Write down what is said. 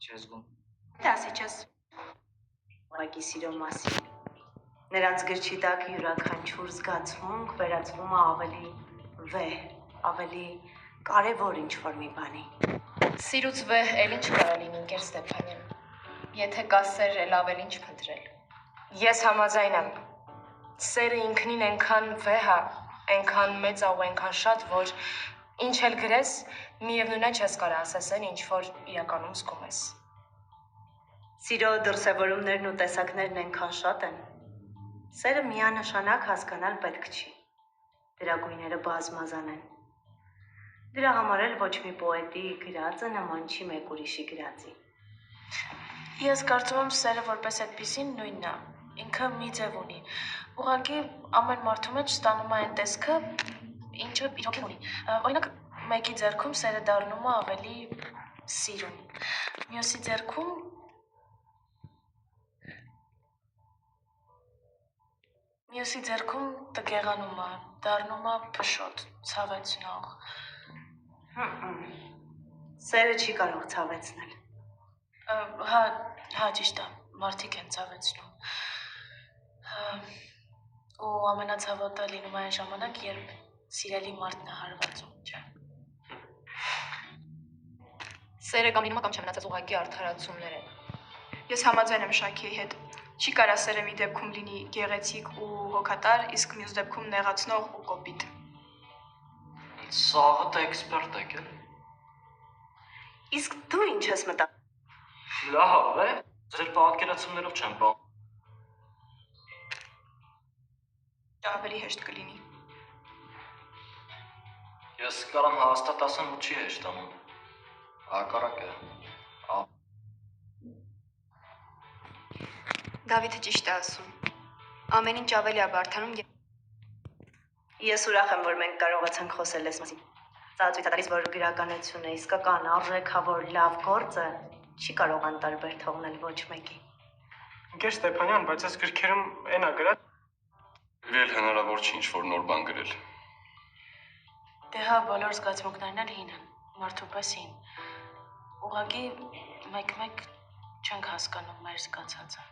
Չես զգում։ Դասի չես։ Ուղղակի սիրո մասին։ Նրանց գրչի տակ յուրաքանչյուր զգացմունք վերածվում է ավելի վեհ, ավելի կարևոր ինչ-որ մի բանի։ Սիրուց վեհ էլ ինչ կարա լինի, ընկեր Ստեփանյան։ Եթե կա սեր, էլ ավելի ինչ փնտրել։ Ես համաձայն եմ։ Սերը ինքնին այնքան վեհ է, այնքան մեծ է ու այնքան շատ, որ ինչ էլ գրես, միևնույն է չես կարա ասես այն, ինչ որ իրականում զգում ես։ Սիրո դրսևորումներն ու տեսակներն այնքան շատ են։ Սերը միանշանակ հասկանալ պետք չի։ Դրա գույները բազմազան են։ Դրա համար էլ ոչ մի պոետի գրածը նման չի մեկ ուրիշի գրածի։ Ես կարծում եմ սերը որպես այդպիսին նույնն է։ Ինքը մի ձև ունի։ Ուղղակի ամեն մարդու մեջ ստանում է այն տեսքը, ինչը իրոք ունի։ Օրինակ, մեկի ձեռքում սերը դառնում է ավելի սիրուն։ Մյուսի ձեռքում տգեղանում է, դառնում է փշոտ, ցավեցնող։ Սերը չի կարող ցավեցնել։ Հա, ճիշտ է, մարդիկ են ցավեցնում։ Ու ամենացավոտը լինում է այն ժամանակ, երբ սիրելի մարդն է հարվածում, չէ։ Սերը կամ լինում է կամ չէ, մնացած ուղղակի արդարացումներ են։ Ես համաձայն եմ Շաքիի հետ։ Չի կարա սերը մի դեպքում լինի գեղեցիկ ու հոգատար, իսկ մյուս դեպքում նեղացնող ու կոպիտ։ Սաղը դե էքսպերտ եք էլ։ Իսկ դու ինչ ես մտածում։ Լավ է, ձեր պատկերացումներով չեմ բան։ Դա ավելի հեշտ կլինի։ Ես կարամ հաստատ ասեմ, որ չի հեշտանում։ Հակառակը։ Դավիթը ճիշտ է ասում։ Ամեն ինչ ավելի է բարդանում։ Ես ուրախ եմ, որ մենք կարողացանք խոսել այս մասին։ Սա ցույց է տալիս, որ գրականությունը, իսկական արժեքավոր լավ գործը չի կարող անտարբեր թողնել ոչ մեկի։ Ընկեր Ստեփանյան, բայց այս գրքերում այն է գրած։ Գրել հնարավոր չի ինչ-որ նոր բան գրել։ Դե հա, բոլոր զգացմունքներն էլ հին են, մարդու պես հին։ Ուղղակի մեկ-մեկ չենք հասկանում մեր զգացածը։